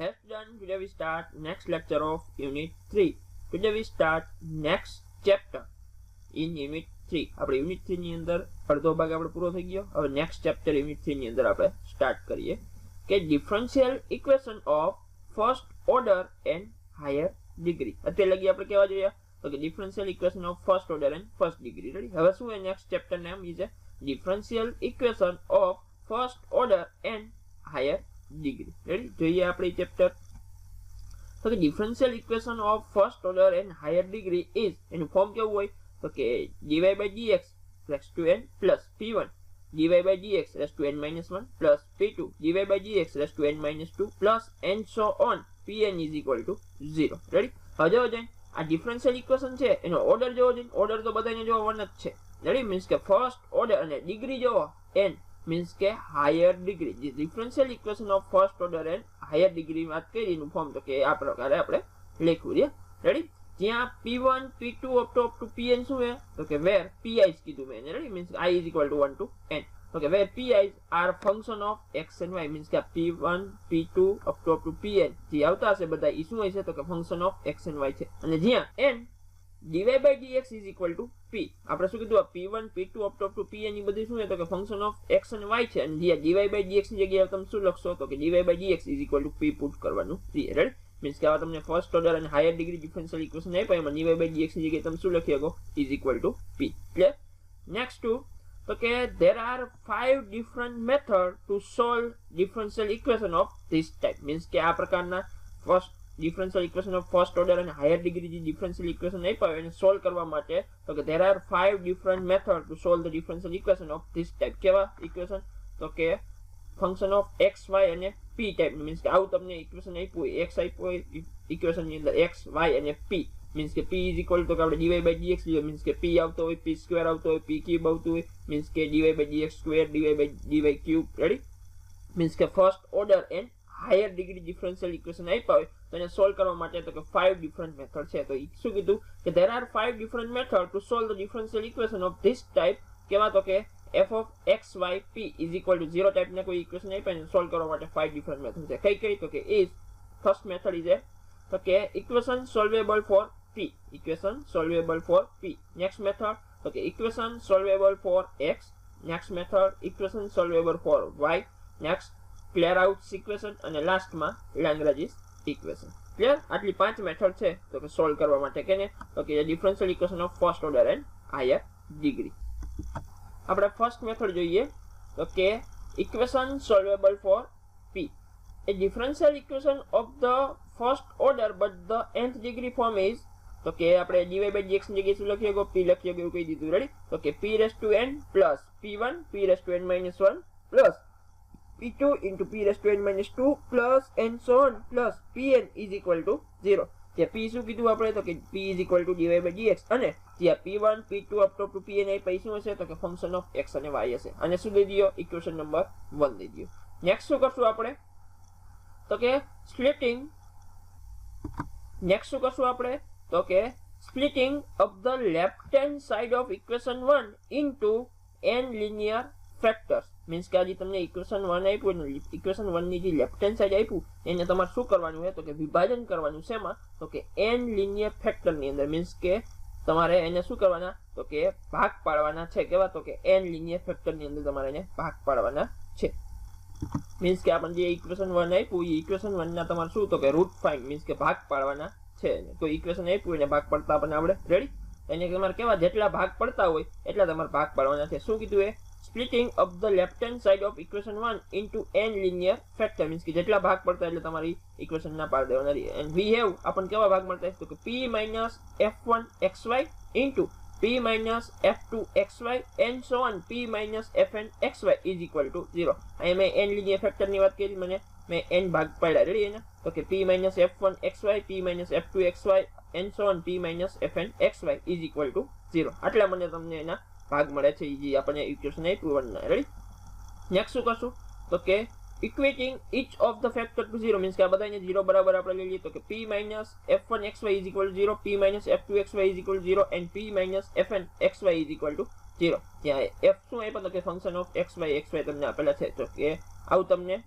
has done. Today we start next lecture of Unit 3. Today we start next chapter in Unit 3. આપણે Unit 3 ની અંદર અડધો ભાગ આપણે પૂરો થઈ ગયો. હવે next chapter Unit 3 ની અંદર આપણે સ્ટાર્ટ કરીએ કે differential equation of first order and higher degree. અત્યારે લગી આપણે કેવા જોઈએ તો કે differential equation of first order and first degree. Ready? હવે શું છે next chapter નામ છે differential equation of first order and higher degree. Ready? જોઈએ આપણે ચેપ્ટર તો કે differential equation of first order and higher degree is એનું ફોર્મ કેવું હોય તો કે dy by dx raised to n plus p1 dy by dx raised to n minus 1 plus p2 dy by dx raised to n minus 2 plus and so on pn is equal to 0. Ready? હવે જોવો જોઈએ આ differential equation છે એનો order જોવો જોઈએ. Order તો બધાને જોવો 1 જ છે. રેડી? મીન્સ કે ફર્સ્ટ ઓર્ડર અને ડિગ્રી જોવો n मीन्स के हायर डिग्री જે differential equation of first order and higher degree વાત કરી એનું ફોર્મ તો કે આ પ્રકારે આપણે લખ્યું છે. રેડી? જ્યાં p1 p2 up to pn શું છે તો કે વેર pi કીધું મેં. Ready? Means i is equal to 1 to n. તો કે વેર pi are function of x and y means કે p1 p2 up to pn જે આવતા હશે બધા ઈ શું હોય છે તો કે function of x and y છે. અને જ્યાં n dy by dx is equal to p. આપણે શું કીધું આ p1 p2 up to pn ની બધી શું છે તો કે ફંક્શન ઓફ x અને y છે. અને જે dy by dx ની જગ્યાએ તમે શું લખશો તો કે dy by dx is equal to p put કરવાનું છે. રાઈટ? મીન્સ કે આવા તમને ફર્સ્ટ ઓર્ડર અને હાયર ડિગ્રી ડિફરન્શિયલ ઇક્વેશન આપ્યા એમાં dy by dx ની જગ્યાએ તમે શું લખી શકો is equal to p. Clear? Next two તો કે there are 5 different methods to solve differential equation of this type. Means કે આ પ્રકારના first differential equation of first order and higher degree જે differential equation આપ્યા હોય એને સોલ્વ કરવા માટે તો કે there are 5 different methods to solve the differential equation of this type. કેવા ઇક્વેશન તો કે function of x y અને p type મીન્સ કે આવું તમને ઇક્વેશન આપ્યું હોય x આપ્યું હોય ઇક્વેશન ની અંદર x y અને p મીન્સ કે p is equal to આપણે dy by dx લીધો મીન્સ કે p આવતો હોય p સ્ક્વેર આવતો હોય p ક્યુબ આવતું હોય મીન્સ કે dy by dx square dy by dy cube. Ready? Means કે first order and higher degree differential equation આપ્યા હોય તો એને સોલ્વ કરવા માટે તો કે 5 ડિફરન્ટ મેથડ છે. તો શું કીધું કે there are 5 different methods to solve the differential equation of this type. કેવા તો કે f of x y p is equal to 0 type ના કોઈ ઇક્વેશન આપ્યા એને સોલ્વ કરવા માટે 5 ડિફરન્ટ મેથડ છે. કઈ તો કે is first method is તો કે equation solvable for p. equation solvable for p. next method તો કે equation solvable for x. next method equation solvable for y. next clear out equation અને લાસ્ટ માં Lagrange's equation. ક્લિયર? આટલી 5 method છે તો કે સોલ્વ કરવા માટે કેને તો કે differential equation of first order and higher degree. આપણે ફર્સ્ટ મેથડ જોઈએ તો કે equation solvable for p. A differential equation of the first order but the nth degree form is તો કે આપણે dy by dx ની જગ્યાએ શું લખી શકો p લખી શકો એવું કહી દીધું. રેડી? તો કે p raised to n plus p1 p raised to n minus 1 plus p2 into p raised to n minus 2 plus and so on plus pn is equal to 0. જે p શું કીધું આપણે તો કે p is equal to dy by dx અને જે p1 p2 up to pn એ પૈ શું હશે તો કે ફંક્શન ઓફ x અને y હશે. અને શું દઈ દયો ઇક્વેશન નંબર 1 દઈ દયો. નેક્સ્ટ શું કરશું આપણે તો કે સ્પ્લિટિંગ. નેક્સ્ટ શું કરશું આપણે તો કે splitting of the left hand side of equation 1 into n linear factors. Means કે આજે તમને ઇક્વેશન 1 આપ્યું ને ઇક્વેશન 1 ની જે લેફ્ટ હેન્ડ સાઈડ આપ્યું એને તમારે શું કરવાનું છે તો કે વિભાજન કરવાનું છે એમાં તો કે n લિનિયર ફેક્ટર ની અંદર. મીન્સ કે તમારે એને શું કરવાના તો કે ભાગ પાડવાના છે. કેવા તો કે n લિનિયર ફેક્ટર ની અંદર તમારે એને ભાગ પાડવાના છે. મીન્સ કે આપણે જે ઇક્વેશન 1 આપ્યું એ ઇક્વેશન 1 ના તમારે શું તો કે રૂટ ફાઇન્ડ મીન્સ કે ભાગ પાડવાના છે. તો ઇક્વેશન આપ્યું એને ભાગ પડતા આપણને આવડે. રેડી? એને તમારે કેવા જેટલા ભાગ પડતા હોય એટલા તમારે ભાગ પાડવાના છે. શું કીધું એ splitting of the left hand side of equation 1 into n linear factor means कि જેટલા ભાગ પડતા એટલે તમારી ઇક્વેશન ના પાડ દેવાના રહે. and we have अपन કેવા ભાગ મળતા તો કે p minus f1 xy into p minus f2 xy and so on p minus fn xy is equal to 0. અહીં મેં n linear factor ની વાત કરી મને મેં n ભાગ પાડ્યા. રેડી? એને તો કે p minus f1 xy p minus f2 xy and so on p minus fn xy is equal to 0. આટલા મને તમને એના ભાગ મળે છે જે આપણને ઇક્વેશન આપ્યું 1 ના. રેડી? નેક્સ્ટ શું કરશું તો કે equating each of the factor to 0 means કે આ બધાને 0 બરાબર આપણે લઈ લઈએ તો કે p minus f1 xy is equal to 0 p minus f2 xy is equal to 0 and p minus fn xy is equal to 0. ત્યાં f શું આપ્યું તો કે ફંક્શન ઓફ xy તમને આપેલા છે તો કે આવું તમને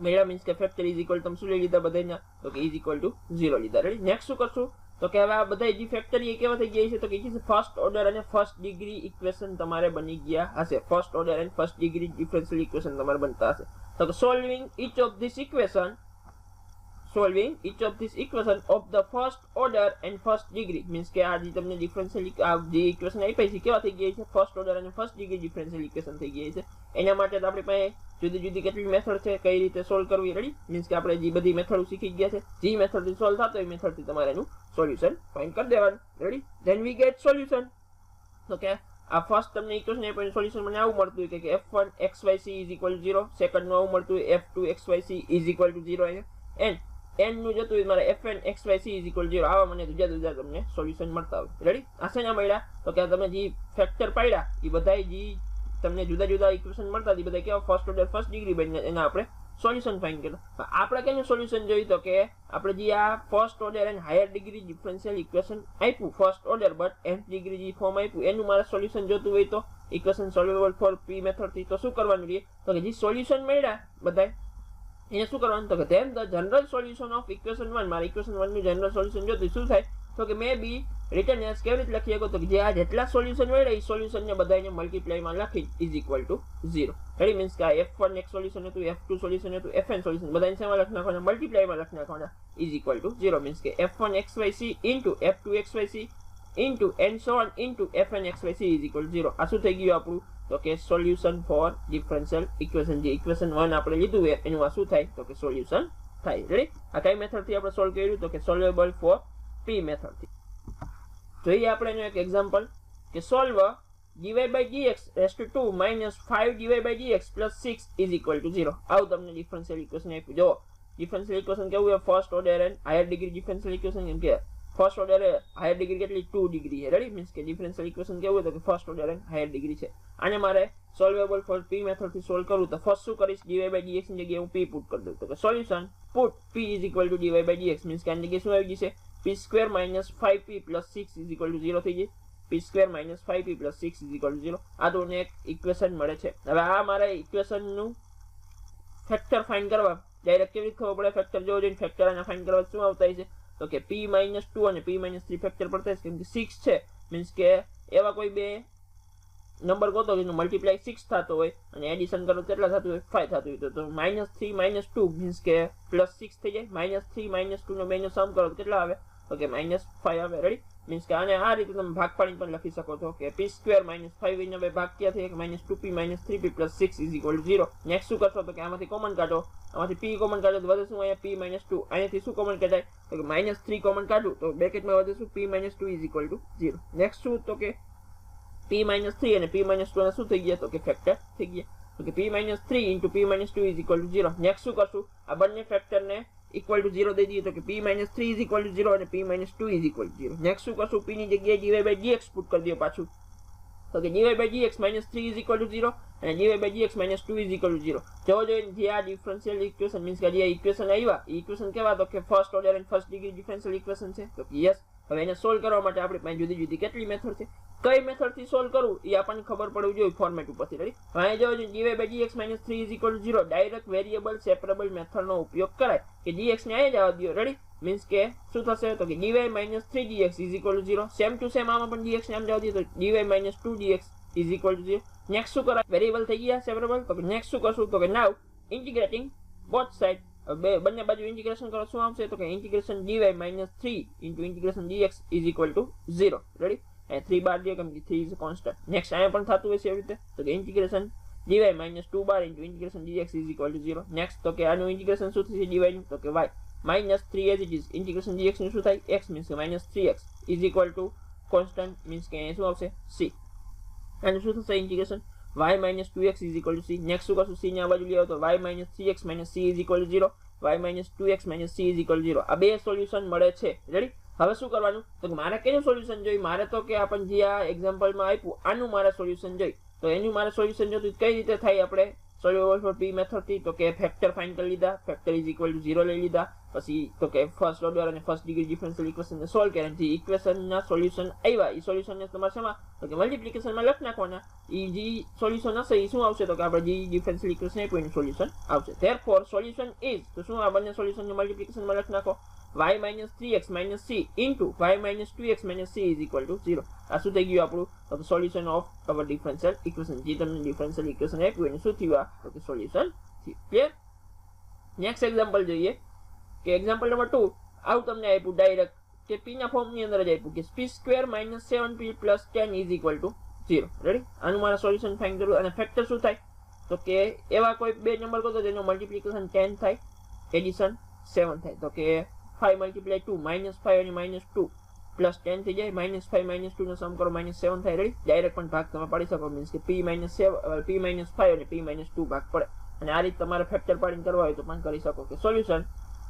મેળા મીન્સ કે ફેક્ટર ઇઝ ઇક્વલ તમે શું લઈ લીધા બધાના તો કે ઇઝ ઇક્વલ ટુ 0 લીધા. રેડી. નેક્સ્ટ શું કરશું તો કે હવે આ બધા જે ફેક્ટર એ કેવા થઈ ગયા છે તો કે ફર્સ્ટ ઓર્ડર અને ફર્સ્ટ ડિગ્રી ઇક્વેશન તમારે બની ગયા હશે. First order and first degree differential equation તમારે બનતા હશે. તો કે solving each of this equation of the first order and first degree means કે આ જે તમને ડિફરન્શિયલ જે ઇક્વેશન આપી છે કેવા થઈ ગયા છે ફર્સ્ટ ઓર્ડર અને ફર્સ્ટ ડિગ્રી ડિફરન્શિયલ ઇક્વેશન થઈ ગયા છે. એના માટે આપણી પાસે જુદી જુદી કેટલી મેથડ છે કઈ રીતે સોલ્વ કરવી. રેડી. મીન્સ કે આપણે જે બધી મેથડ શીખી ગયા છે જે મેથડ થી સોલ્વ થતો એ મેથડ થી તમારે એનું સોલ્યુશન ફાઇન્ડ કરી દેવાનું. Ready. Then we get solution. તો કે આ ફર્સ્ટ તમને ઇક્વેશન આપ્યું સોલ્યુશન મને આવું મળતું હોય કે f1 xyc = 0, સેકન્ડ નું આવું મળતું હોય f2 xyc = 0 એન્ડ n નું જતું હોય મારે fn xyc = 0. આવા મને જુદા જુદા તમને સોલ્યુશન મળતા હોય. રેડી. આ શેના મળ્યા તો કે તમે જે ફેક્ટર પાડ્યા એ બધા જે તમને જુદા જુદા ઇક્વેશન મળતા હતી બધા કેવા ફર્સ્ટ ઓર્ડર ફર્સ્ટ ડિગ્રી બનીને એના આપણે સોલ્યુશન ફાઇન્ડ કર્યું. આપણે કેનું સોલ્યુશન જોયું તો કે આપણે જે આ first order and higher degree differential equation આપ્યું first order but nth degree જે ફોર્મ આપ્યું એનું મારે સોલ્યુશન જોતું હોય તો equation solvable for p method થી તો શું કરવાનું રહે તો કે જે સોલ્યુશન મળ્યા બધા એને શું કરવાનું તો કે then the general solution of equation 1 મારે ઇક્વેશન 1 નું જનરલ સોલ્યુશન જોતું શું થાય તો કે મે બી રિટર્ન એઝ કેવી રીતે લખી શકો તો કે જે આ જેટલા સોલ્યુશન મળ્યા એ સોલ્યુશન ને બધાને મલ્ટીપ્લાય માં લખી is equal to 0. Ready. Means કે f1 એક સોલ્યુશન હતું f2 સોલ્યુશન હતું fn સોલ્યુશન બધાને શેમાં લખી નાખવાના મલ્ટીપ્લાય માં લખી નાખવાના ઇઝ ઇક્વલ ટુ 0. મીન્સ કે f1 xyc * f2 xyc * and so on * fn xyc = 0. આ શું થઈ ગયું આપણું તો કે સોલ્યુશન ફોર ડિફરન્શિયલ ઇક્વેશન જે ઇક્વેશન 1 આપણે લીધું છે એનું આ શું થાય તો કે સોલ્યુશન થાય. રેડી. આ કઈ મેથડ થી આપણે સોલ્વ કર્યું તો કે સોલ્વેબલ ફોર p મેથડ થી. જોઈએ આપણે એનું એક એક્ઝામ્પલ કે સોલ્વ dy/dx * 2 - 5dy/dx + 6 = 0. આવું તમને ડિફરન્શિયલ ઇક્વેશન આપ્યું. જો ડિફરન્શિયલ ઇક્વેશન કેવું છે first order and higher degree differential equation કેમ કે ફર્સ્ટ ઓર્ડર હાયર ડિગ્રી કેટલી 2 ડિગ્રી છે. રેડી. મીન્સ કે ડિફરન્શિયલ ઇક્વેશન કેવું તો કે first order and higher degree છે. આને મારે સોલ્વેબલ ફોર p મેથડ થી સોલ્વ કરવું તો ફર્સ્ટ શું કરીશ dy/dx ની જગ્યાએ હું p પુટ કરી દઉં તો કે solution put p = dy/dx means કે આની જગ્યાએ શું આવી જશે p² - 5p + 6 = 0 થઈ જાય. p² - 5p + 6 = 0. આ તો એક ઇક્વેશન મળે છે. હવે આ મારે ઇક્વેશન નું ફેક્ટર ફાઇન્ડ કરવા ડાયરેક્ટ કેવી રીતે ખબર પડે ફેક્ટર જોવો જોઈએ ફેક્ટર આને ફાઇન્ડ કરવા શું આવતા છે તો કે p - 2 અને p - 3 ફેક્ટર પડતા છે કેમ કે 6 છે મીન્સ કે એવા કોઈ બે નંબર ગોતો જેનો મલ્ટીપ્લાય 6 થતો હોય અને એડિશન કરો કેટલા થતું હોય 5 થતું હોય તો -3 - 2 મીન્સ કે +6 થઈ જાય. -3 - 2 નો બેનો સમ કરો તો કેટલા આવે તો કે -5 આવે. રેડી. મીન્સ કે આને આ રીતે તમે ભાગ પાડીને પણ લખી શકો છો કે p² - 5 એના બે ભાગ ક્યાં થાય કે -2p - 3p + 6 = 0. નેક્સ્ટ શું કરશો તો કે આમાંથી કોમન કાઢો આમાંથી p કોમન કાઢો તો વધે શું અહીંયા p - 2 અહીંયાથી શું કોમન કઢાય તો કે -3 કોમન કાઢું તો બ્રેકેટમાં વધે શું p - 2 = 0. નેક્સ્ટ શું તો કે p - 3 અને p - 2 ના શું થઈ ગયા તો કે ફેક્ટર થઈ ગયા તો કે p - 3 * p - 2 = 0. નેક્સ્ટ શું કરશું આ બંને ફેક્ટર ને equal to 0 દઈ દઈએ તો કે p - 3 = 0 અને p - 2 = 0. નેક્સ્ટ શું કરશું p ની જગ્યાએ dy/dx પુટ કરી દો પાછું તો કે dy/dx -3 = 0 અને dy/dx -2 = 0. જો જે આ ડિફરન્શિયલ ઇક્વેશન મીન્સ કે જે ઇક્વેશન આવ્યા એ ઇક્વેશન કેવા તો કે first order and first degree differential equation છે તો કે યસ. હવે એને સોલ્વ કરવા માટે આપણી પાસે જુદી જુદી કેટલી મેથડ છે કઈ મેથડ થી સોલ્વ કરવું એ આપણને ખબર પડવું જોઈએ ફોર્મેટ ઉપરથી. રેડી. હવે જો dy/dx -3 = 0 direct variable separable method નો ઉપયોગ કરાય કે dx ને અહીંયા જ આવવા દો. રેડી. મીન્સ કે શું થશે તો કે dy - 3dx = 0. Same to same આમાં પણ dx ને આમ જવા દો તો dy - 2dx = 0. નેક્સ્ટ શું કરાય વેરિયેબલ થઈ ગયા સેપરેબલ તો કે નેક્સ્ટ શું કરશું તો કે નાઉ ઇન્ટિગ્રેટિંગ બોથ સાઇડ બંને બાજુ ઇન્ટિગ્રેશન કરો શું આવશે તો કે integration dy - 3 * integration dx = 0. Ready. and 3 બાર દે કેમ કે 3 is a constant. નેક્સ્ટ આયા પણ થતું હોય છે એવી રીતે તો કે ઇન્ટિગ્રેશન dy - 2 બાર * ઇન્ટિગ્રેશન dx = 0. નેક્સ્ટ તો કે આનું ઇન્ટિગ્રેશન શું થશે dy નું તો કે y -3 as it is integration dx નું શું થાય x મીન્સ કે -3x = constant મીન્સ કે શું આવશે c. આનું શું થશે integration y - 2x = c. Next શું કરશું c ને આ બાજુ લઈ આવો તો y - 3x - c = 0 y - 2x - c = 0. આ બે સોલ્યુશન મળે છે. રેડી. હવે શું કરવાનું તો મારે કેનું સોલ્યુશન જોઈએ મારે તો કે આપણને જે આ એક્ઝામ્પલમાં આપ્યું આનું મારે સોલ્યુશન જોઈએ તો એનું મારે સોલ્યુશન જોતું કઈ રીતે થાય આપણે સોલ્યુબલ ફોર p મેથડ થી તો કે ફેક્ટર ફાઇન્ડ કરી લીધા, ફેક્ટર ઇઝ ઇક્વલ ટુ 0 લઈ લીધા, પછી તો કે ફર્સ્ટ ઓર્ડર અને ફર્સ્ટ ડિગ્રી ડિફરન્શિયલ ઇક્વેશન ને સોલ્વ કર્યા, જે ઇક્વેશન ના સોલ્યુશન આવ્યા એ સોલ્યુશન ને તમારે શેમાં તો કે મલ્ટીપ્લિકેશન માં લખી નાખવાના, એ જે સોલ્યુશન હશે એ શું આવશે તો કે આપણે જે ડિફરન્શિયલ ઇક્વેશન આપ્યું એનું સોલ્યુશન આવશે. ધેરફોર સોલ્યુશન ઇઝ તો શું આ બંને સોલ્યુશન ને મલ્ટીપ્લિકેશન માં લખી નાખો y minus 3x minus c into y minus 2x minus c is equal to 0. આ શું થઈ ગયું આપણું તો solution of our differential equation, જે તમને ડિફરન્શિયલ ઇક્વેશન આપ્યું એનું શું થયું આ તો કે સોલ્યુશન થયું. ક્લિયર. નેક્સ્ટ એક્ઝામ્પલ જોઈએ કે એક્ઝામ્પલ નંબર 2 આવું તમને આપ્યું ડાયરેક્ટ કે p ના ફોર્મ ની અંદર જ આપ્યું કે p square minus 7p plus 10 is equal to 0. Ready. આનું મારા સોલ્યુશન ફાઇન્ડ કરવું અને ફેક્ટર શું થાય તો કે એવા કોઈ બે નંબર કહો તો તેનો મલ્ટીપ્લિકેશન 10 થાય, એડિશન 7 થાય, તો કે 5 multiply 2 minus 5 અને minus 2 plus 10 થઈ જાય, minus 5 minus 2 નો સમ કરો minus 7 થાય. રેડી. ડાયરેક્ટ પણ ભાગ તમે પાડી શકો, મીન્સ કે p minus 7 p minus 5 અને p minus 2 ભાગ પડે, અને આ રીતે તમારે ફેક્ટર પાડીને કરવા હોય તો પણ કરી શકો કે solution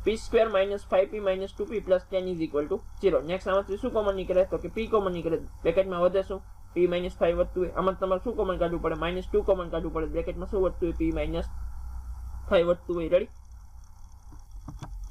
p square minus 5p minus 2p plus 10 is equal to 0. Next આમાંથી શું કોમન નીકળે તો કે p કોમન નીકળે, બ્રેકેટમાં વધે શું p minus 5 વધતું હોય, આમાં તમારે શું કોમન કાઢવું પડે minus 2 કોમન કાઢવું પડે, બ્રેકેટમાં શું વધતું હોય p minus 5 વધતું હોય. રેડી.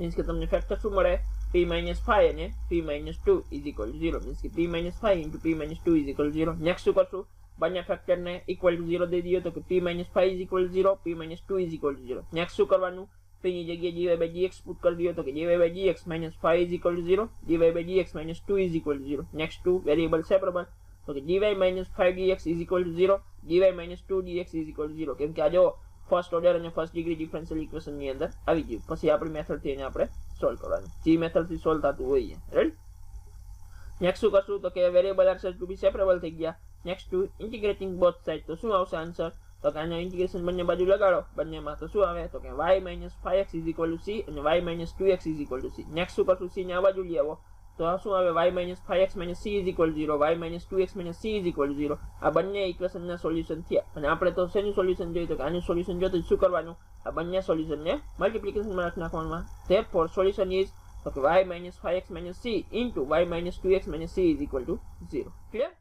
मीन्स के તમને ફેક્ટર શું મળે p minus 5 અને p minus 2 is equal to 0. Means કે p minus 5 into p minus 2 is equal to 0. Next શું કરશું બંને ફેક્ટર ને ઇક્વલ ટુ 0 દઈ દઈએ તો કે p minus 5 is equal to 0, p minus 2 is equal to 0. Next શું કરવાનું p ની જગ્યાએ dy by dx પુટ કરી દઈએ તો કે dy by dx minus 5 is equal to 0, dy by dx minus 2 is equal to 0. Next two variable separable તો કે dy minus 5 dx is equal to 0, dy minus 2 dx is equal to 0. કેમ કે આ જો ફર્સ્ટ ઓર્ડર અને first degree differential equation ની અંદર આવી ગયું, પછી આપણી મેથડ થી એને આપણે સોલ્વ કરવાનું, જે મેથડ થી સોલ્વ થતું હોય. રેડી. નેક્સ્ટ શું કરશું તો કે variable are set to be separable થઈ ગયા. Next two integrating both side તો શું આવશે આન્સર તો કે આનો ઇન્ટિગ્રેશન બંને બાજુ લગાડો, બંનેમાં તો શું આવે તો કે y minus 5x is equal to c અને y minus 2x is equal to c. Next શું કરશું c ને આ બાજુ લઈ આવો તો આ શું આવે y minus 5x minus c is equal to 0, y minus 2x minus c is equal to 0. આ બંને ઇક્વેશન ના સોલ્યુશન થયા, અને આપણે તો શેનું સોલ્યુશન જોઈએ તો કે આનું સોલ્યુશન જોઈએ તો શું કરવાનું આ બંને સોલ્યુશન ને મલ્ટીપ્લિકેશન માં લખી નાખવાનું. ધેરફોર સોલ્યુશન ઇઝ તો કે y minus 5x minus c into y minus 2x minus c is equal to 0. Clear.